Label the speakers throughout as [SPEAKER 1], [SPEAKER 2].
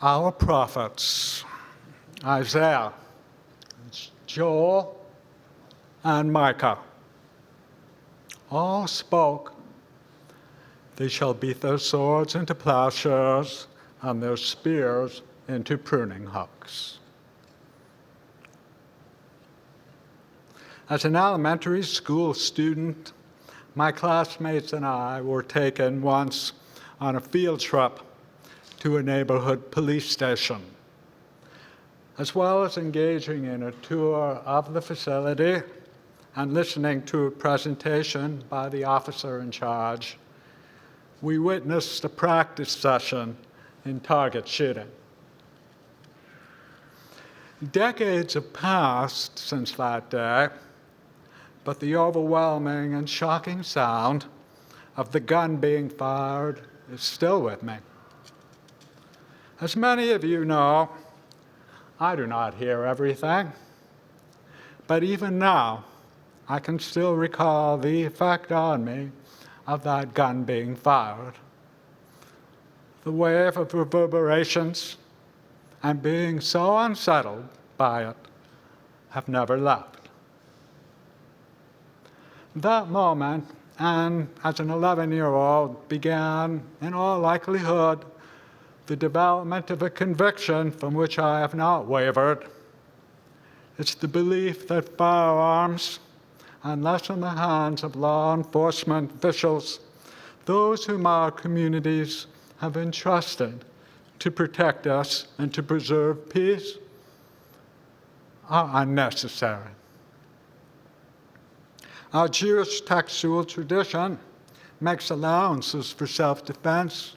[SPEAKER 1] Our prophets, Isaiah, Joel, and Micah, all spoke, "They shall beat their swords into plowshares and their spears into pruning hooks." As an elementary school student, my classmates and I were taken once on a field trip to a neighborhood police station. As well as engaging in a tour of the facility and listening to a presentation by the officer in charge, we witnessed a practice session in target shooting. Decades have passed since that day, but the overwhelming and shocking sound of the gun being fired is still with me. As many of you know, I do not hear everything, but even now, I can still recall the effect on me of that gun being fired. The wave of reverberations and being so unsettled by it have never left. That moment, and as an 11-year-old, began, in all likelihood, the development of a conviction from which I have not wavered. It's the belief that firearms, unless in the hands of law enforcement officials, those whom our communities have entrusted to protect us and to preserve peace, are unnecessary. Our Jewish textual tradition makes allowances for self-defense.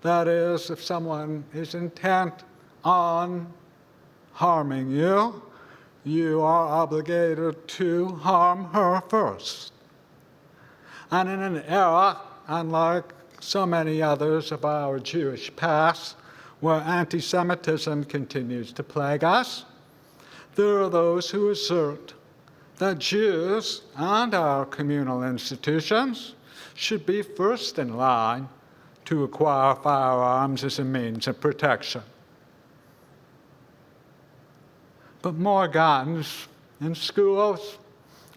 [SPEAKER 1] That is, if someone is intent on harming you, you are obligated to harm her first. And in an era, unlike so many others of our Jewish past, where anti-Semitism continues to plague us, there are those who assert that Jews and our communal institutions should be first in line to acquire firearms as a means of protection. But more guns in schools,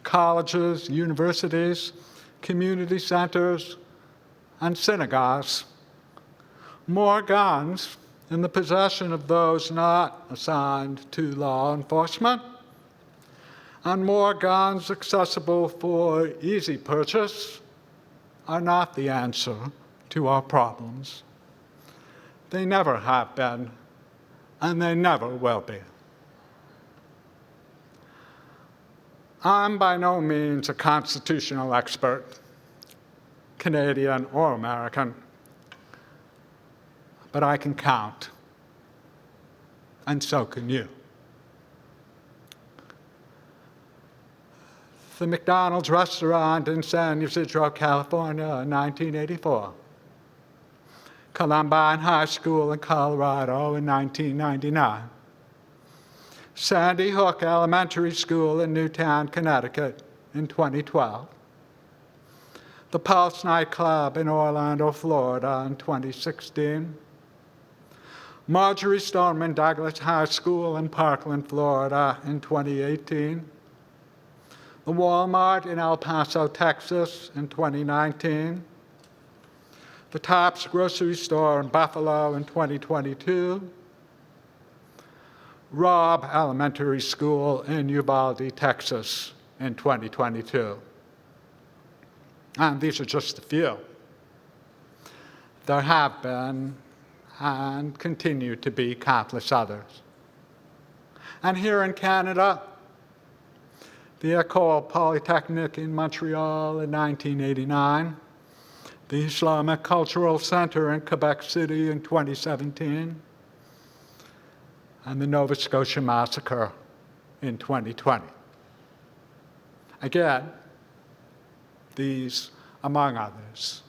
[SPEAKER 1] colleges, universities, community centers, and synagogues. More guns in the possession of those not assigned to law enforcement, and more guns accessible for easy purchase are not the answer to our problems. They never have been, and they never will be. I'm by no means a constitutional expert, Canadian or American, but I can count, and so can you. The McDonald's restaurant in San Ysidro, California in 1984. Columbine High School in Colorado in 1999. Sandy Hook Elementary School in Newtown, Connecticut in 2012. The Pulse nightclub in Orlando, Florida in 2016. Marjorie Stoneman Douglas High School in Parkland, Florida in 2018. The Walmart in El Paso, Texas in 2019. The Tops grocery store in Buffalo in 2022. Robb Elementary School in Uvalde, Texas in 2022. And these are just a few. There have been and continue to be countless others. And here in Canada, the École Polytechnique in Montreal in 1989, the Islamic Cultural Center in Quebec City in 2017, and the Nova Scotia Massacre in 2020. Again, these among others.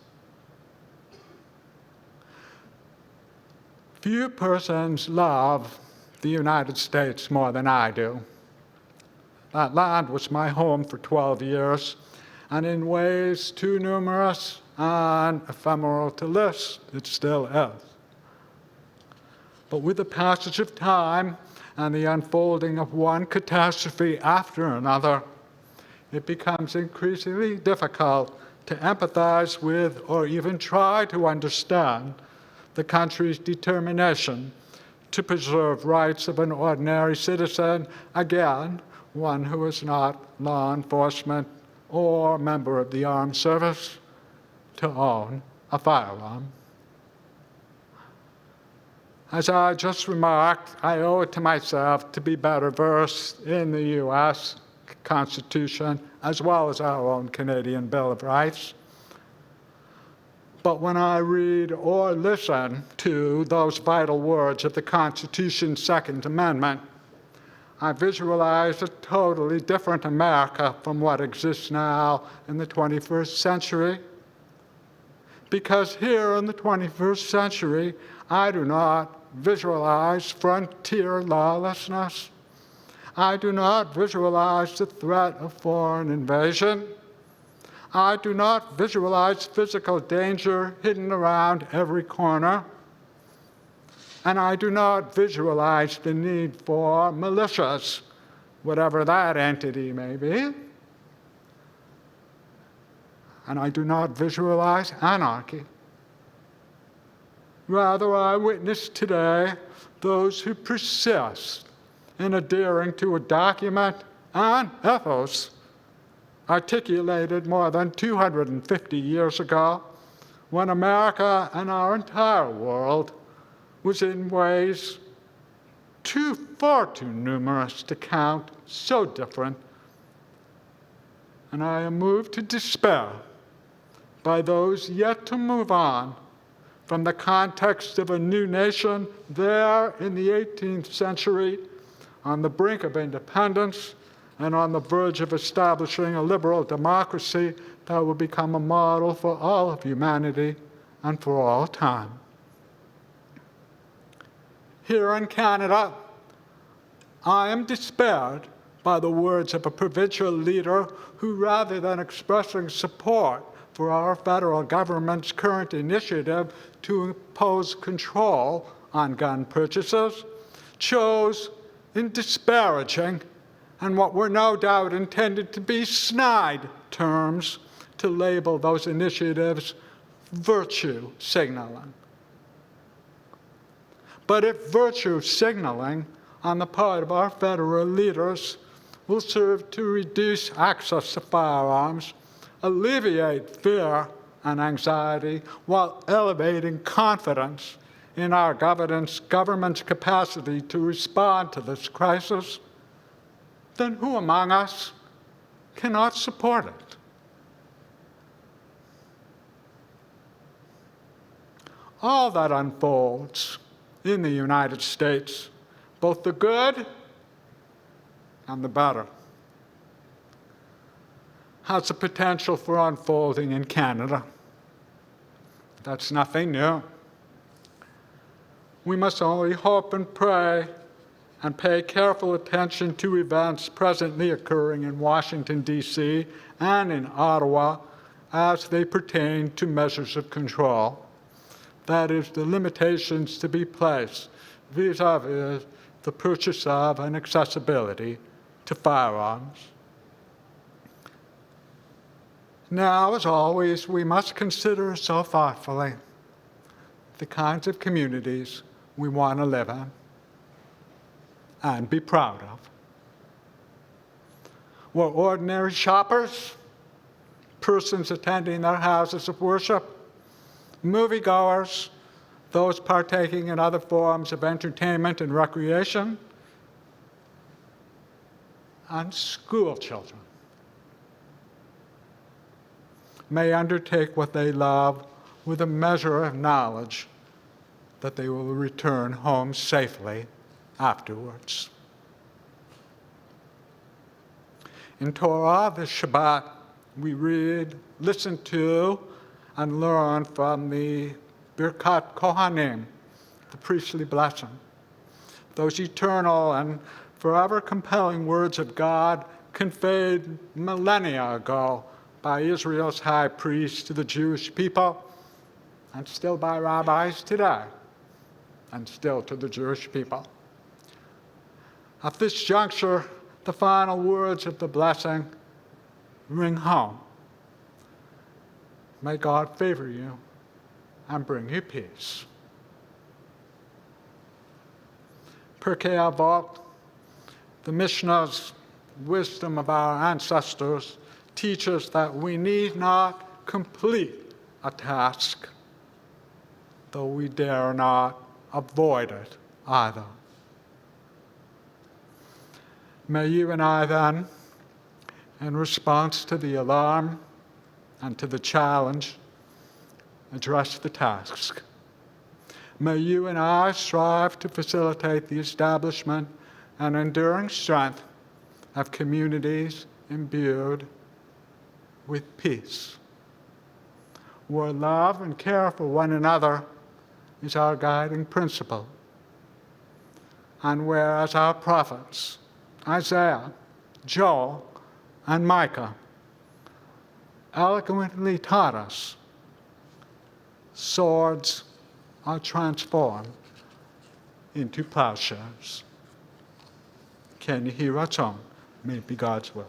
[SPEAKER 1] Few persons love the United States more than I do. That land was my home for 12 years, and in ways too numerous and ephemeral to list, it still is. But with the passage of time and the unfolding of one catastrophe after another, it becomes increasingly difficult to empathize with or even try to understand the country's determination to preserve rights of an ordinary citizen, again, one who is not law enforcement or member of the armed service, to own a firearm. As I just remarked, I owe it to myself to be better versed in the U.S. Constitution as well as our own Canadian Bill of Rights. But when I read or listen to those vital words of the Constitution's Second Amendment, I visualize a totally different America from what exists now in the 21st century. Because here in the 21st century, I do not visualize frontier lawlessness. I do not visualize the threat of foreign invasion. I do not visualize physical danger hidden around every corner. And I do not visualize the need for militias, whatever that entity may be. And I do not visualize anarchy. Rather, I witness today those who persist in adhering to a document and ethos articulated more than 250 years ago, when America and our entire world was in ways far too numerous to count, so different. And I am moved to despair by those yet to move on from the context of a new nation there in the 18th century, on the brink of independence, and on the verge of establishing a liberal democracy that will become a model for all of humanity and for all time. Here in Canada, I am despaired by the words of a provincial leader who, rather than expressing support for our federal government's current initiative to impose control on gun purchases, chose, in disparaging and what were no doubt intended to be snide terms, to label those initiatives virtue signaling. But if virtue signaling on the part of our federal leaders will serve to reduce access to firearms, alleviate fear and anxiety, while elevating confidence in our government's capacity to respond to this crisis, then who among us cannot support it? All that unfolds in the United States, both the good and the better, has the potential for unfolding in Canada. That's nothing new. We must only hope and pray and pay careful attention to events presently occurring in Washington, D.C. and in Ottawa as they pertain to measures of control. That is, the limitations to be placed vis-a-vis the purchase of and accessibility to firearms. Now, as always, we must consider so thoughtfully the kinds of communities we want to live in and be proud of. We're ordinary shoppers, persons attending their houses of worship, moviegoers, those partaking in other forms of entertainment and recreation, and school children may undertake what they love with a measure of knowledge that they will return home safely afterwards. In Torah, this Shabbat, we read, listen to, and learn from the Birkat Kohanim, the priestly blessing. Those eternal and forever compelling words of God conveyed millennia ago by Israel's high priest to the Jewish people, and still by rabbis today. and still to the Jewish people. At this juncture, the final words of the blessing ring home. May God favor you and bring you peace. Pirkei Avot, the Mishnah's wisdom of our ancestors, teaches that we need not complete a task, though we dare not avoid it either. May you and I then, in response to the alarm and to the challenge, address the task. May you and I strive to facilitate the establishment and enduring strength of communities imbued with peace, where love and care for one another is our guiding principle, and where, as our prophets, Isaiah, Joel, and Micah, eloquently taught us, swords are transformed into plowshares. Ken Yehi Ratzon, may it be God's will.